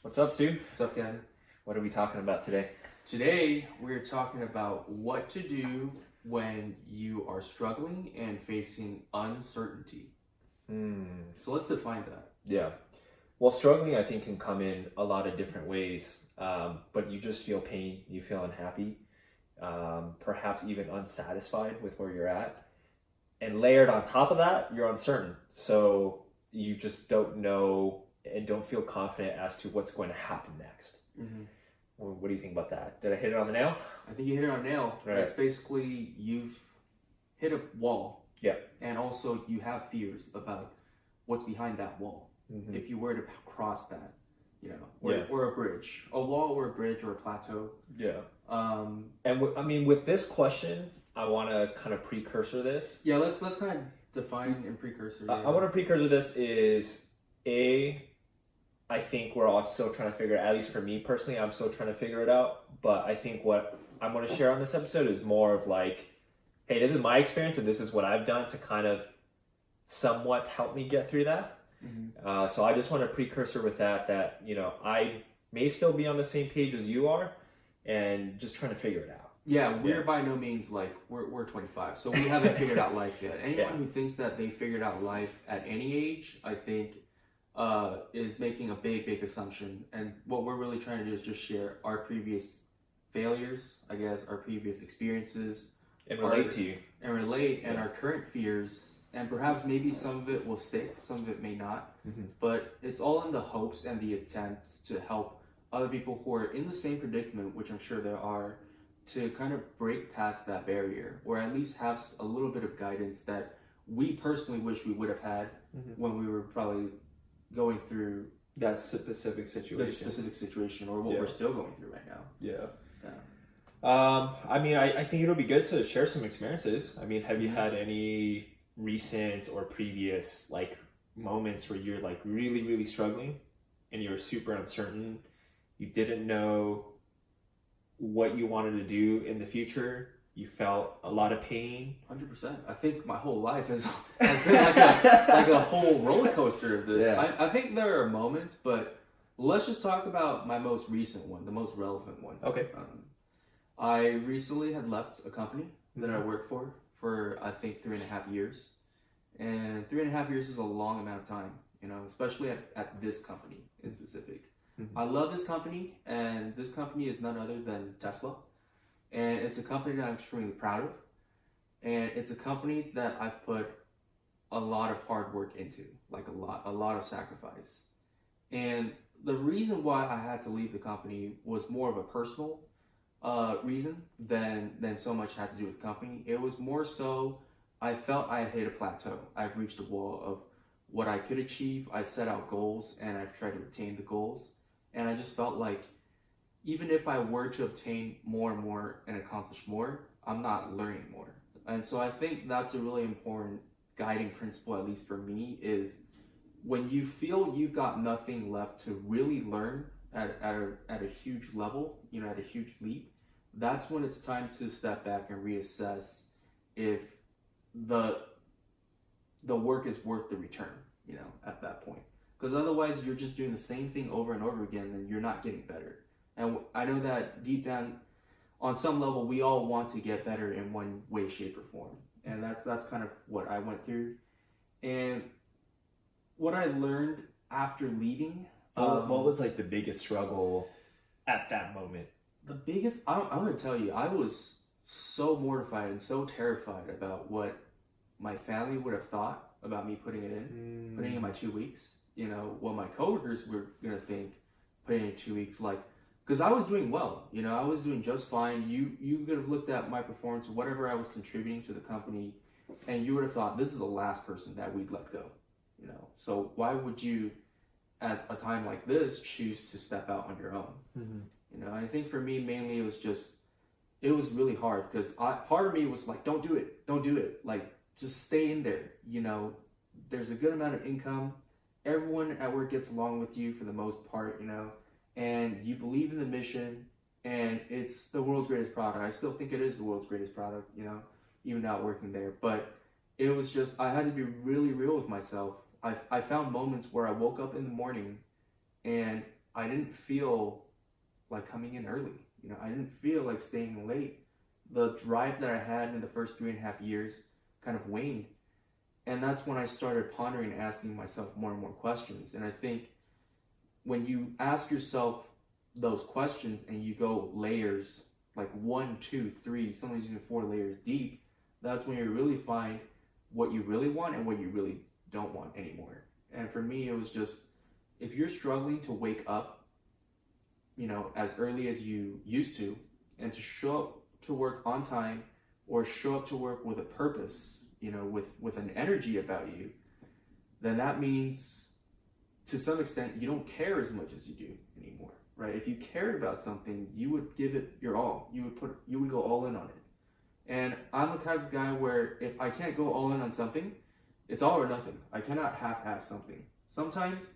What's up, Stu? What's up, Dan? What are we talking about today? Today, we're talking about what to do when you are struggling and facing uncertainty. So let's define that. Yeah. Well, struggling, I think, can come in a lot of different ways. But you just feel pain, you feel unhappy, perhaps even unsatisfied with where you're at. And layered on top of that, you're uncertain. So you just don't know and don't feel confident as to what's going to happen next. Well, what do you think about that? Did I hit it on the nail? I think you hit it on the nail. Right. It's basically you've hit a wall. Yeah. And also you have fears about what's behind that wall. If you were to cross that, or a bridge, a wall or a bridge or a plateau. Yeah. And with this question, I want to kind of precursor this. Yeah, let's kind of define and precursor. I want to precursor this is I think we're all still trying to figure it out. At least for me personally, I'm still trying to figure it out. But I think what I'm going to share on this episode is more of like, hey, this is my experience and this is what I've done to kind of somewhat help me get through that. So I just want to precursor with that I may still be on the same page as you are and just trying to figure it out. Yeah, we're by no means like we're 25, so we haven't figured out life yet. Anyone who thinks that they figured out life at any age, I think, is making a big assumption. And what we're really trying to do is just share our previous failures, I guess, our previous experiences, and relate to you, and our current fears. And perhaps maybe some of it will stick, some of it may not. But it's all in the hopes and the attempts to help other people who are in the same predicament, which I'm sure there are, to kind of break past that barrier, or at least have a little bit of guidance that we personally wish we would have had when we were probably going through that specific situation, or what we're still going through right now. Yeah. I think it'll be good to share some experiences. Have you had any recent or previous moments where you're really struggling and you're super uncertain, you didn't know what you wanted to do in the future, you felt a lot of pain? 100%. I think my whole life has been like a whole roller coaster of this. I think there are moments, but let's just talk about my most recent one, the most relevant one. Okay. I recently had left a company that I worked for I think 3.5 years. And 3.5 years is a long amount of time, especially at this company in specific. I love this company, and this company is none other than Tesla. And it's a company that I'm extremely proud of. And it's a company that I've put a lot of hard work into, a lot of sacrifice. And the reason why I had to leave the company was more of a personal reason than so much had to do with the company. It was more so I felt I had hit a plateau. I've reached a wall of what I could achieve. I set out goals and I've tried to attain the goals. And I just felt like even if I were to obtain more and more and accomplish more, I'm not learning more. And so I think that's a really important guiding principle, at least for me, is when you feel you've got nothing left to really learn at a huge level, at a huge leap, that's when it's time to step back and reassess if the work is worth the return, at that point. Because otherwise you're just doing the same thing over and over again and you're not getting better. And I know that deep down, on some level, we all want to get better in one way, shape, or form. And that's kind of what I went through. And what I learned after leaving... what was the biggest struggle at that moment? The biggest... I'm going to tell you, I was so mortified and so terrified about what my family would have thought about me putting in my 2 weeks. What my coworkers were going to think putting in 2 weeks, because I was doing well, I was doing just fine. You could have looked at my performance, whatever I was contributing to the company, and you would have thought this is the last person that we'd let go, So why would you, at a time like this, choose to step out on your own? I think for me, mainly it was really hard because part of me was like, don't do it. Just stay in there. There's a good amount of income. Everyone at work gets along with you for the most part, and you believe in the mission, and it's the world's greatest product. I still think it is the world's greatest product, even not working there. But it was just, I had to be really real with myself. I found moments where I woke up in the morning and I didn't feel like coming in early. You know, I didn't feel like staying late. The drive that I had in the first 3.5 years kind of waned. And that's when I started pondering and asking myself more and more questions. And I think when you ask yourself those questions and you go layers, like 1, 2, 3, sometimes even 4 layers deep, that's when you really find what you really want and what you really don't want anymore. And for me, it was just, if you're struggling to wake up, you know, as early as you used to, and to show up to work on time, or show up to work with a purpose, you know, with an energy about you, then that means to some extent you don't care as much as you do anymore, right? If you cared about something, you would give it your all. You would go all in on it. And I'm the kind of guy where if I can't go all in on something, it's all or nothing. I cannot half-ass something. Sometimes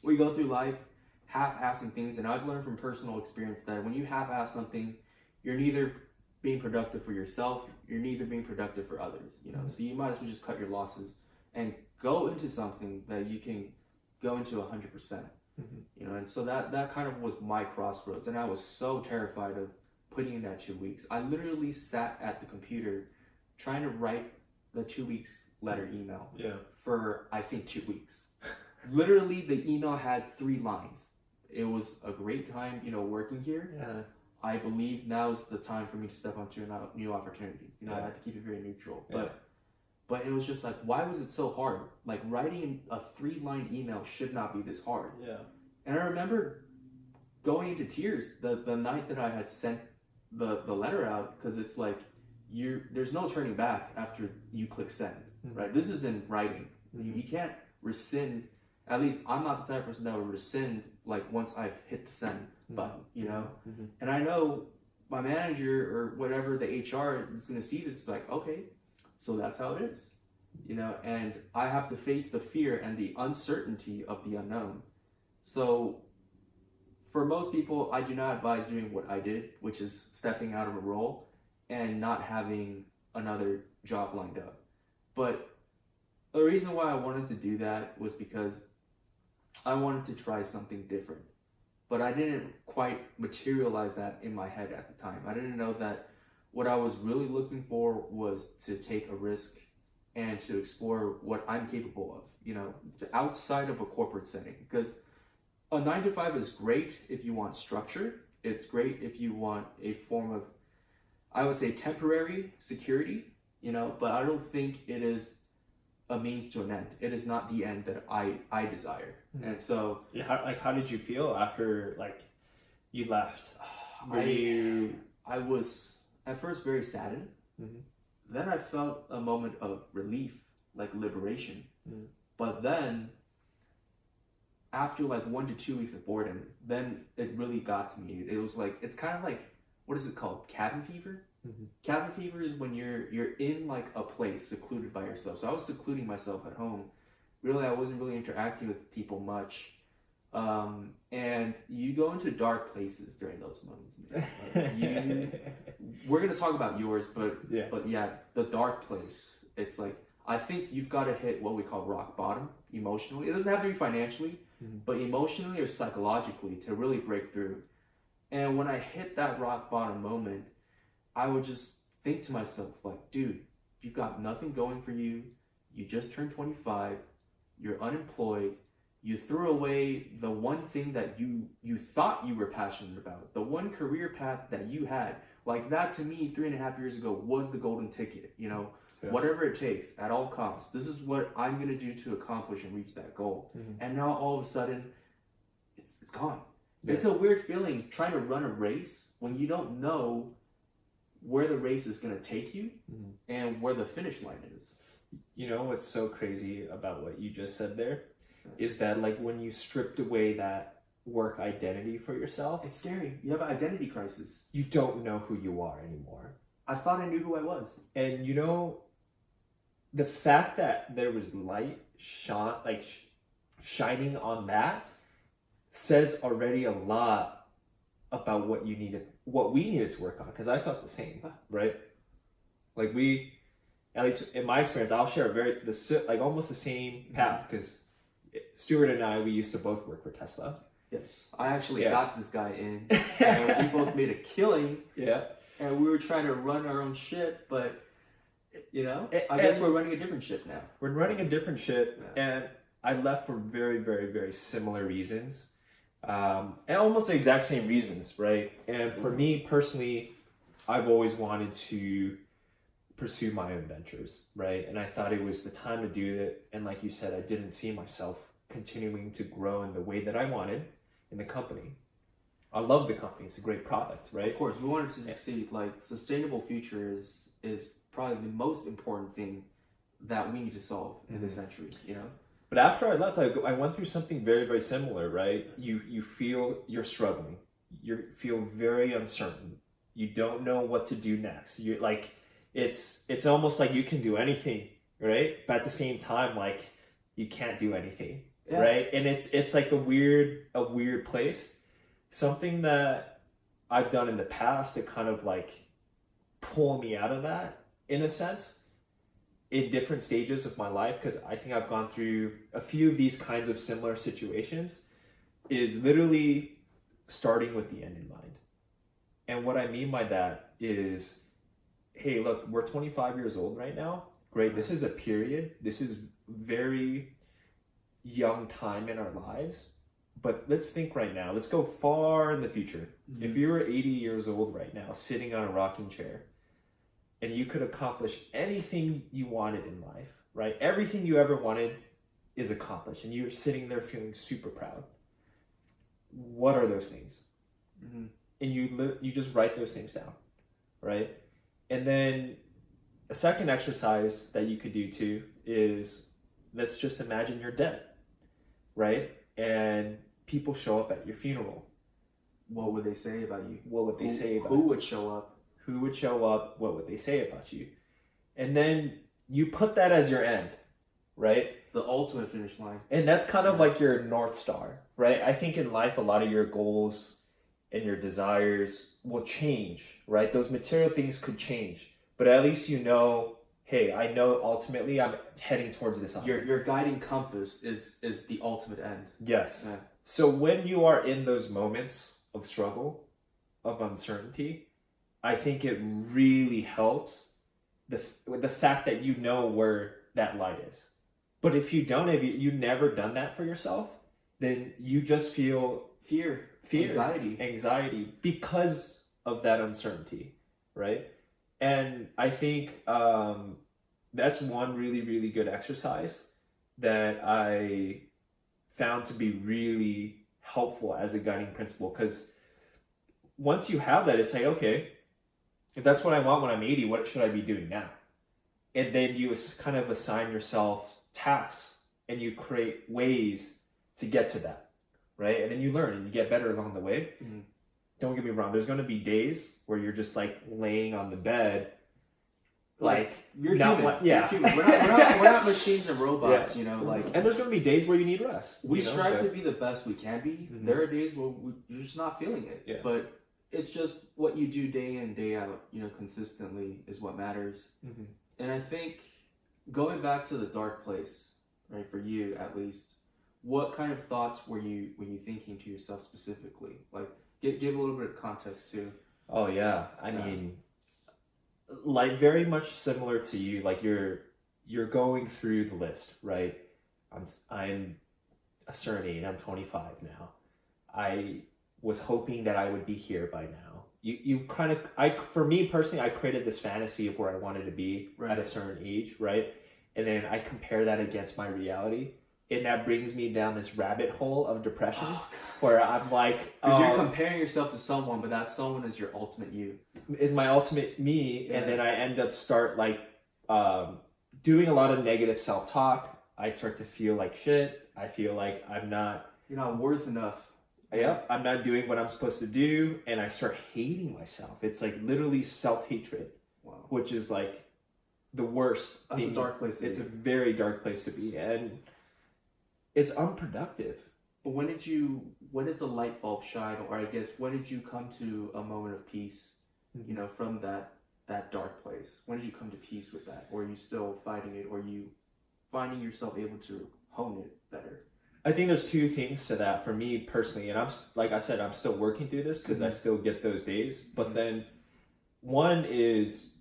we go through life half-assing things, and I've learned from personal experience that when you half-ass something, you're neither being productive for yourself, you're neither being productive for others, you know. So you might as well just cut your losses and go into something that you can go into 100%, you know. And so that kind of was my crossroads, and I was so terrified of putting in that 2 weeks. I literally sat at the computer trying to write the 2 weeks letter email for I think 2 weeks. Literally, the email had 3 lines. It was a great time, you know, working here. I believe now's the time for me to step onto a new opportunity. You know, I had to keep it very neutral. But it was just like, why was it so hard? Like, writing a 3-line email should not be this hard. And I remember going into tears the night that I had sent the letter out, because it's like, there's no turning back after you click send, right? This is in writing. You can't rescind. At least I'm not the type of person that would rescind like once I've hit the send button, you know. And I know my manager or whatever, the HR is going to see this like, okay, so that's how it is, you know. And I have to face the fear and the uncertainty of the unknown. So for most people, I do not advise doing what I did, which is stepping out of a role and not having another job lined up. But the reason why I wanted to do that was because I wanted to try something different. But I didn't quite materialize that in my head at the time. I didn't know that what I was really looking for was to take a risk and to explore what I'm capable of, you know, outside of a corporate setting. Because a 9-to-5 is great if you want structure. It's great if you want a form of, I would say, temporary security, you know, but I don't think it is a means to an end. It is not the end that I desire. And so how did you feel after like you left? I was at first very saddened. Then I felt a moment of relief, like liberation. But then after like 1 to 2 weeks of boredom, then it really got to me. It was like, it's kind of like, what is it called? Cabin fever? Cabin fever is when you're in like a place secluded by yourself. So I was secluding myself at home. Really, I wasn't really interacting with people much. And you go into dark places during those moments. We're going to talk about yours, but yeah, the dark place. It's like, I think you've got to hit what we call rock bottom emotionally. It doesn't have to be financially, but emotionally or psychologically to really break through. And when I hit that rock bottom moment, I would just think to myself, like, dude, you've got nothing going for you. You just turned 25. You're unemployed. You threw away the one thing that you thought you were passionate about, the one career path that you had. Like, that to me 3.5 years ago was the golden ticket, you know. Whatever it takes, at all costs. This is what I'm going to do to accomplish and reach that goal. And now all of a sudden, it's gone. It's a weird feeling trying to run a race when you don't know where the race is going to take you and where the finish line is. You know what's so crazy about what you just said there is that like when you stripped away that work identity for yourself, it's scary. You have an identity crisis. You don't know who you are anymore. I thought I knew who I was. And you know, the fact that there was light shining on that says already a lot about what we needed to work on. Because I felt the same, right? Like at least in my experience, I'll share almost the same path. Because Stuart and I, we used to both work for Tesla. Yes, I actually Yeah. got this guy in, and we both made a killing, Yeah. and we were trying to run our own ship, but you know, And- I guess and- we're running a different ship now. We're running a different ship, Yeah. and I left for very, very, very similar reasons, and almost the exact same reasons, right? And for me personally, I've always wanted to pursue my own ventures, right? And I thought it was the time to do it. And like you said, I didn't see myself continuing to grow in the way that I wanted in the company. I love the company; it's a great product, right? Of course, we wanted to succeed. Like, sustainable future is probably the most important thing that we need to solve in this century. You know. But after I left, I went through something very, very similar, right? You feel you're struggling. You feel very uncertain. You don't know what to do next. You're like, it's almost like you can do anything, right? But at the same time, like you can't do anything, Yeah. right? And it's like a weird place. Something that I've done in the past to kind of like pull me out of that, in a sense, in different stages of my life, because I think I've gone through a few of these kinds of similar situations, is literally starting with the end in mind. And what I mean by that is, hey, look, we're 25 years old right now. Great, this is a period. This is very young time in our lives. But let's think right now. Let's go far in the future. Mm-hmm. If you were 80 years old right now, sitting on a rocking chair, and you could accomplish anything you wanted in life, right? Everything you ever wanted is accomplished, and you're sitting there feeling super proud. What are those things? Mm-hmm. And you just write those things down, right? And then a second exercise that you could do too is, let's just imagine you're dead, right? And people show up at your funeral. What would they say about you? What would they say about who would show up? Who would show up? What would they say about you? And then you put that as your end, right? The ultimate finish line. And that's kind of like your North Star, right? I think in life, a lot of your goals and your desires will change, right? Those material things could change, but at least you know, hey, I know ultimately I'm heading towards this. Your guiding compass is the ultimate end. Yes. Yeah. So when you are in those moments of struggle, of uncertainty, I think it really helps the fact that you know where that light is. But if you don't, if you never done that for yourself, then you just feel Fear, anxiety because of that uncertainty, right? And I think that's one really, really good exercise that I found to be really helpful as a guiding principle, because once you have that, it's like, okay, if that's what I want when I'm 80, what should I be doing now? And then you kind of assign yourself tasks and you create ways to get to that, right? And then you learn and you get better along the way. Mm-hmm. Don't get me wrong, there's going to be days where you're just like laying on the bed, like you're not human. yeah. You're human. We're not machines and robots, Yeah. you know. Like, and there's going to be days where you need rest. we you know, strive but- to be the best we can be. Mhm. There are days where you're just not feeling it. Yeah. But it's just what you do day in, day out, you know, consistently is what matters. Mhm. And I think going back to the dark place, right, for you at least, what kind of thoughts were you thinking to yourself specifically? Like, give a little bit of context too. Oh yeah, I Yeah. mean, like very much similar to you. Like you're going through the list, right? I'm a certain age. I'm 25 now. I was hoping that I would be here by now. You kind of for me personally, I created this fantasy of where I wanted to be Right. at a certain age, right? And then I compare that against my reality, and that brings me down this rabbit hole of depression, where I'm like, Because you're comparing yourself to someone, but that someone is your ultimate you. is my ultimate me. Yeah. And then I end up doing a lot of negative self-talk. I start to feel like shit. I feel like I'm not worth enough. I'm not doing what I'm supposed to do, and I start hating myself. It's like literally self-hatred, Wow. which is like the worst. That's a thing. dark place to It's be. a very dark place to be, and it's unproductive. But when did the light bulb shine, or I guess when did you come to a moment of peace, you know, from that dark place? When did you come to peace with that? Or are you still fighting it, or are you finding yourself able to hone it better? I think there's two things to that for me personally, and like I said, I'm still working through this because I still get those days. But then one is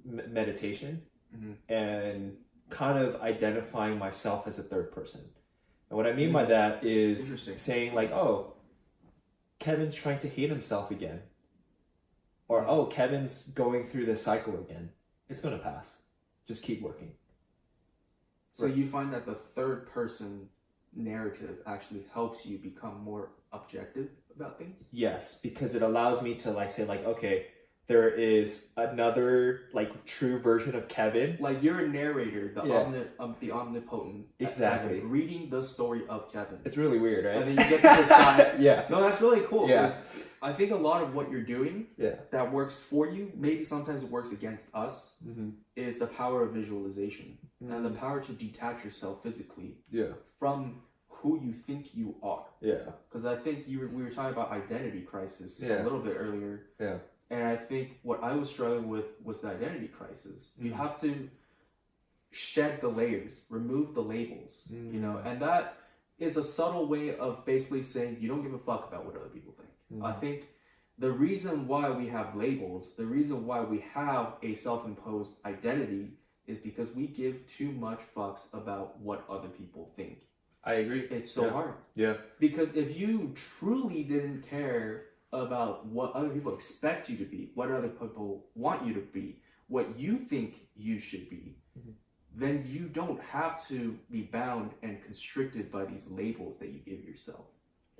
meditation and kind of identifying myself as a third person. And what I mean by that is saying like, oh, Kevin's trying to hate himself again. Or, oh, Kevin's going through this cycle again. It's going to pass. Just keep working. So you find that the third person narrative actually helps you become more objective about things? Yes, because it allows me to like say like, okay, there is another like true version of Kevin. Like you're a narrator, the omnipotent. Exactly. Reading the story of Kevin. It's really weird, right? And then you get to decide. Yeah. No, that's really cool. Yeah. I think a lot of what you're doing that works for you, maybe sometimes it works against us, is the power of visualization and the power to detach yourself physically from who you think you are. Yeah. Because I think we were talking about identity crisis a little bit earlier. Yeah. And I think what I was struggling with was the identity crisis. You have to shed the layers, remove the labels, you know, and that is a subtle way of basically saying you don't give a fuck about what other people think. I think the reason why we have labels, the reason why we have a self-imposed identity is because we give too much fucks about what other people think. I agree. It's so hard. Yeah. Because if you truly didn't care about what other people expect you to be, what other people want you to be, what you think you should be, then you don't have to be bound and constricted by these labels that you give yourself,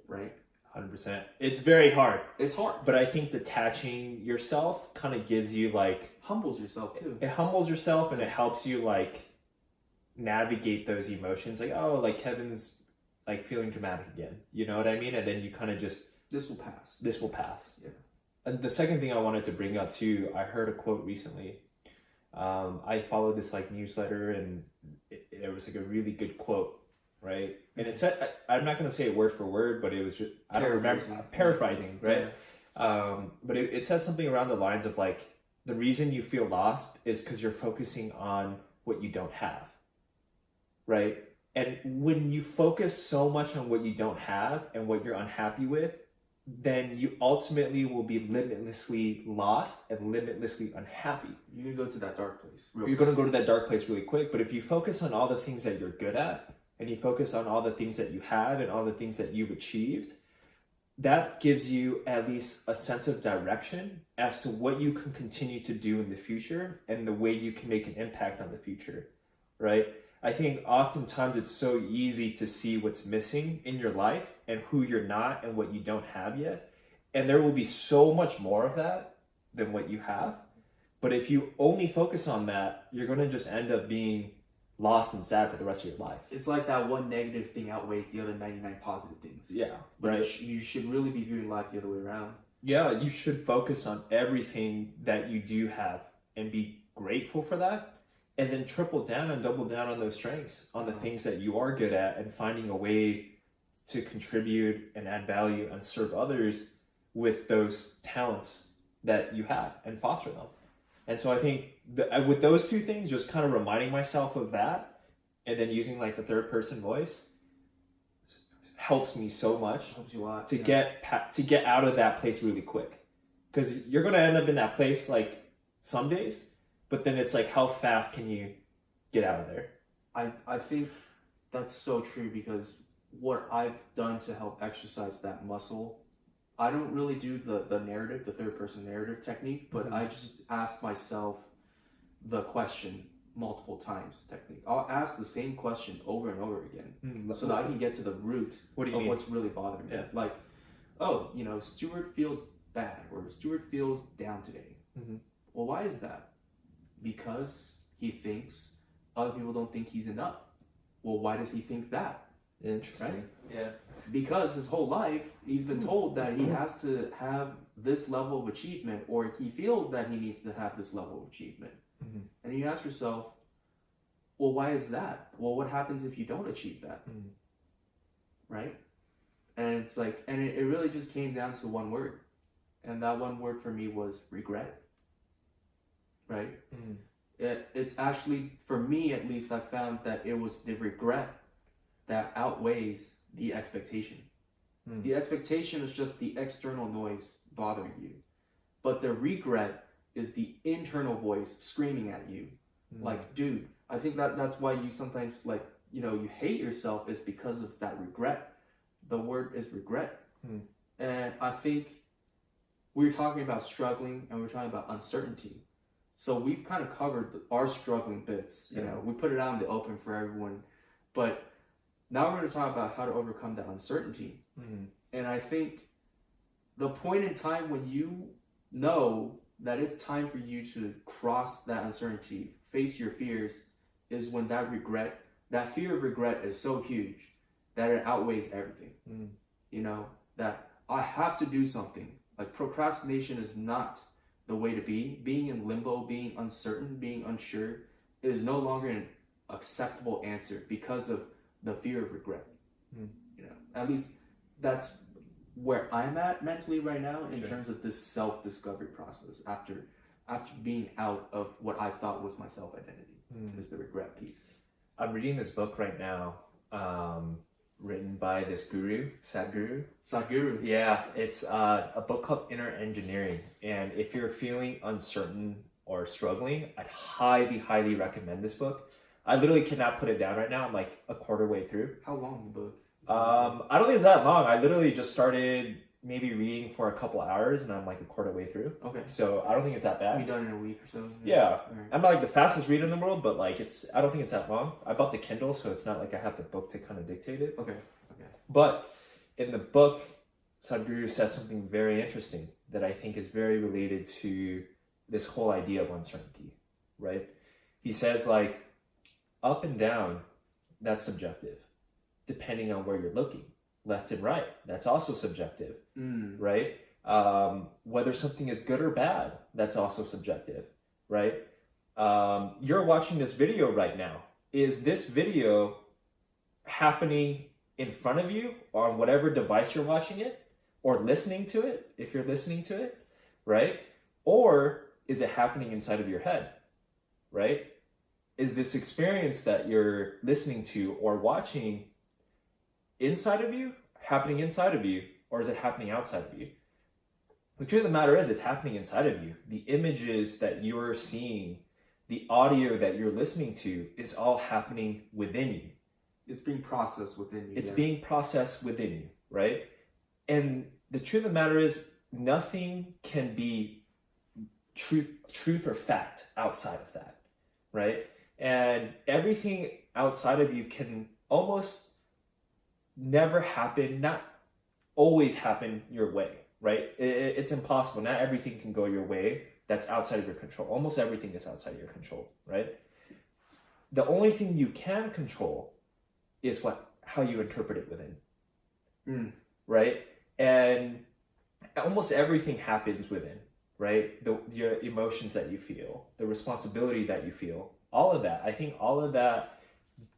right? 100%. It's very hard. It's hard. But I think detaching yourself kind of gives you like... humbles yourself too. It humbles yourself and it helps you like navigate those emotions. Like, oh, like Kevin's like feeling dramatic again. You know what I mean? And then you kind of just... This will pass. This will pass. Yeah. And the second thing I wanted to bring up too, I heard a quote recently. I followed this like newsletter and it was like a really good quote, right? And it said, I'm not going to say it word for word, but it was just, I don't remember, paraphrasing, right? Yeah. But it says something around the lines of like, the reason you feel lost is because you're focusing on what you don't have, right? And when you focus so much on what you don't have and what you're unhappy with, then you ultimately will be limitlessly lost and limitlessly unhappy. You're going to go to that dark place. You're going to go to that dark place really quick. But if you focus on all the things that you're good at, and you focus on all the things that you have and all the things that you've achieved, that gives you at least a sense of direction as to what you can continue to do in the future and the way you can make an impact on the future, right? I think oftentimes it's so easy to see what's missing in your life and who you're not and what you don't have yet. And there will be so much more of that than what you have. But if you only focus on that, you're going to just end up being lost and sad for the rest of your life. It's like that one negative thing outweighs the other 99 positive things. Yeah, but right. You should really be viewing life the other way around. Yeah, you should focus on everything that you do have and be grateful for that. And then triple down and double down on those strengths, on the things that you are good at, and finding a way to contribute and add value and serve others with those talents that you have and foster them. And so I think with those two things, just kind of reminding myself of that and then using like the third person voice helps me so much. Helps you a lot, to get out of that place really quick. Because you're going to end up in that place like some days. But then it's like, how fast can you get out of there? I think that's so true because what I've done to help exercise that muscle, I don't really do the narrative, the third person narrative technique, but I just ask myself the question multiple times technique. I'll ask the same question over and over again so that I can get to the root of what's really bothering me. Yeah. Like, oh, you know, Stuart feels bad or Stuart feels down today. Well, why is that? Because he thinks other people don't think he's enough. Well, why does he think that? Interesting. Right? Yeah. Because his whole life, he's been told that he has to have this level of achievement, or he feels that he needs to have this level of achievement. And you ask yourself, well, why is that? Well, what happens if you don't achieve that? Right? And it's like, and it really just came down to one word. And that one word for me was regret. Right? It's actually, for me at least, I found that it was the regret that outweighs the expectation. Hmm. The expectation is just the external noise bothering you. But the regret is the internal voice screaming at you. Like, dude, I think that's why you sometimes, like, you know, you hate yourself is because of that regret. The word is regret. And I think we were talking about struggling and we were talking about uncertainty. So we've kind of covered our struggling bits. You know, we put it out in the open for everyone. But now we're going to talk about how to overcome that uncertainty. And I think the point in time when you know that it's time for you to cross that uncertainty, face your fears, is when that regret, that fear of regret is so huge that it outweighs everything. You know, that I have to do something. Like, procrastination is not the way to be. Being in limbo, being uncertain, being unsure is no longer an acceptable answer because of the fear of regret. You know, at least that's where I'm at mentally right now in terms of this self-discovery process after being out of what I thought was my self-identity, is the regret piece. I'm reading this book right now, written by this guru, Sadhguru. Sadhguru. Yeah, it's a book called Inner Engineering. And if you're feeling uncertain or struggling, I'd highly, highly recommend this book. I literally cannot put it down right now. I'm like a quarter way through. How long the book? I don't think it's that long. I literally just started maybe reading for a couple hours and I'm like a quarter way through. Okay. So I don't think it's that bad. You done in a week or so? Yeah. Right. I'm not like the fastest reader in the world, but like I don't think it's that long. I bought the Kindle, so it's not like I have the book to kind of dictate it. Okay. But in the book, Sadhguru says something very interesting that I think is very related to this whole idea of uncertainty, right? He says, like, up and down, that's subjective, depending on where you're looking. Left and right, that's also subjective, right? Whether something is good or bad, that's also subjective, right? You're watching this video right now. Is this video happening in front of you or on whatever device you're watching it, or listening to it, if you're listening to it, right? Or is it happening inside of your head, right? Is this experience that you're listening to or watching inside of you, happening inside of you, or is it happening outside of you? The truth of the matter is, it's happening inside of you. The images that you're seeing, the audio that you're listening to is all happening within you. It's being processed within you. It's being processed within you, right? And the truth of the matter is, nothing can be truth or fact outside of that, right? And everything outside of you can almost never happen, not always happen your way, right? It's impossible. Not everything can go your way. That's outside of your control. Almost everything is outside of your control, right? The only thing you can control is how you interpret it within, right? And almost everything happens within, right? Your emotions that you feel, the responsibility that you feel, all of that. I think all of that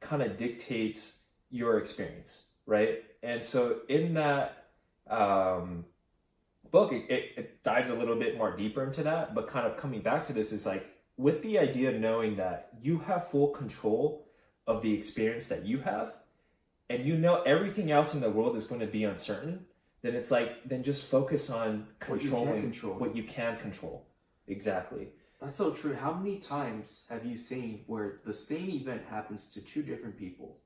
kind of dictates your experience, right? And so in that book, it dives a little bit more deeper into that, but kind of coming back to this is like, with the idea of knowing that you have full control of the experience that you have, and you know everything else in the world is going to be uncertain, then it's like, then just focus on controlling what you can control. Exactly. That's so true. How many times have you seen where the same event happens to two different people?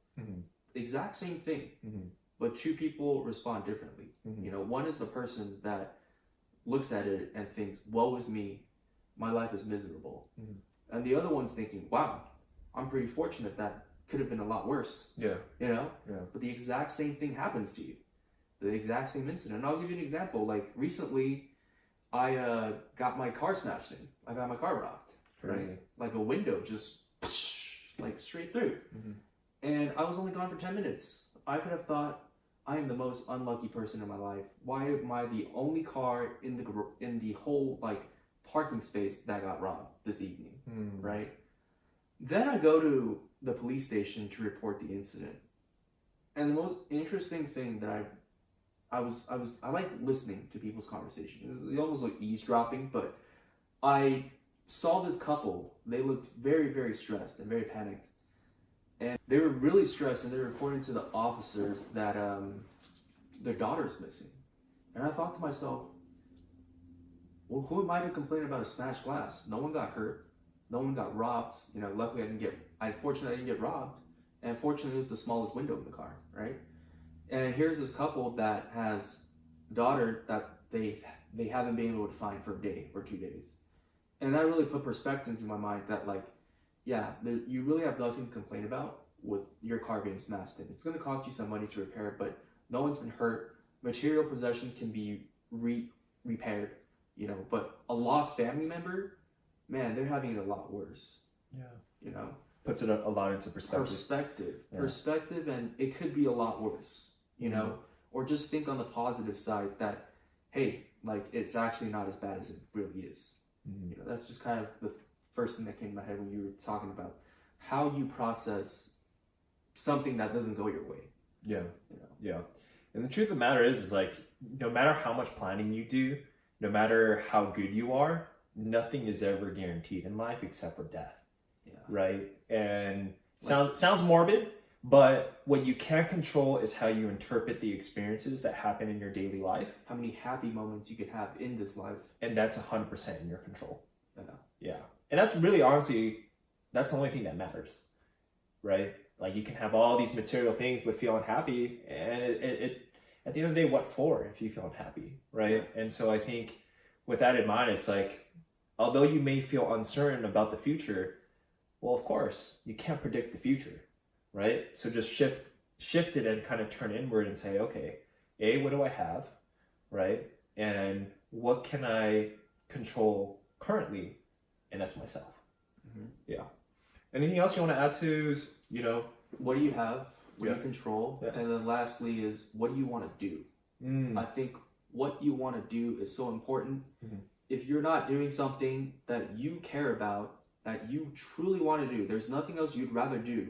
Exact same thing, but two people respond differently. You know, one is the person that looks at it and thinks, woe is me, my life is miserable. And the other one's thinking, wow, I'm pretty fortunate, that could have been a lot worse. Yeah. You know? Yeah. But the exact same thing happens to you. The exact same incident. And I'll give you an example. Like, recently, I got my car smashed in. I got my car robbed. Crazy. Right? Like a window just like straight through. And I was only gone for 10 minutes. I could have thought, I am the most unlucky person in my life. Why am I the only car in the whole like parking space that got robbed this evening? Right? Then I go to the police station to report the incident. And the most interesting thing that I like listening to people's conversations. It's almost like eavesdropping, but I saw this couple. They looked very, very stressed and very panicked. and they were really stressed, and they reported to the officers that their daughter is missing. And I thought to myself, well, who am I to complain about a smashed glass? No one got hurt. No one got robbed. You know, luckily unfortunately I didn't get robbed. And fortunately it was the smallest window in the car, right? And here's this couple that has a daughter that they haven't been able to find for a day or 2 days. And that really put perspective into my mind that, like, yeah, you really have nothing to complain about with your car being smashed in. It's going to cost you some money to repair it, but no one's been hurt. Material possessions can be repaired, you know, but a lost family member, man, they're having it a lot worse. Yeah. You know? Puts it a lot into perspective. Perspective, and it could be a lot worse, you know? Or just think on the positive side that, hey, like, it's actually not as bad as it really is. You know, that's just kind of the first thing that came to my head when you were talking about how you process something that doesn't go your way. Yeah. You know? Yeah. And the truth of the matter is like, no matter how much planning you do, no matter how good you are, nothing is ever guaranteed in life except for death. Yeah. Right? And sounds morbid, but what you can't control is how you interpret the experiences that happen in your daily life. How many happy moments you could have in this life. And that's 100% in your control. Yeah. Yeah. And that's really, honestly, that's the only thing that matters. Right? Like, you can have all these material things but feel unhappy, and it at the end of the day, what for if you feel unhappy, right? Yeah. And so I think with that in mind, it's like, although you may feel uncertain about the future, well, of course, you can't predict the future, right? So just shift it and kind of turn inward and say, okay, A, what do I have, right? And what can I control currently? And that's myself. Yeah. Anything else you want to add to, you know? What do you have? What do you control? Yeah. And then lastly is, what do you want to do? I think what you want to do is so important. If you're not doing something that you care about, that you truly want to do, there's nothing else you'd rather do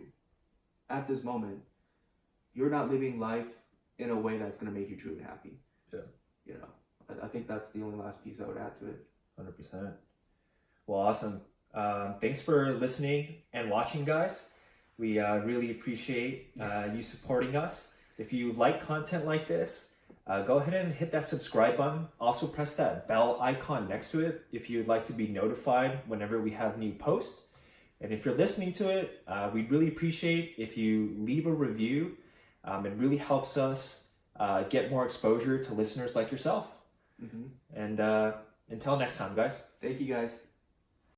at this moment, you're not living life in a way that's going to make you truly happy. Yeah. You know, I think that's the only last piece I would add to it. 100%. Well, awesome. Thanks for listening and watching, guys. We really appreciate you supporting us. If you like content like this, go ahead and hit that subscribe button. Also press that bell icon next to it if you'd like to be notified whenever we have new posts. And if you're listening to it, we'd really appreciate if you leave a review. It really helps us get more exposure to listeners like yourself. And until next time, guys. Thank you, guys.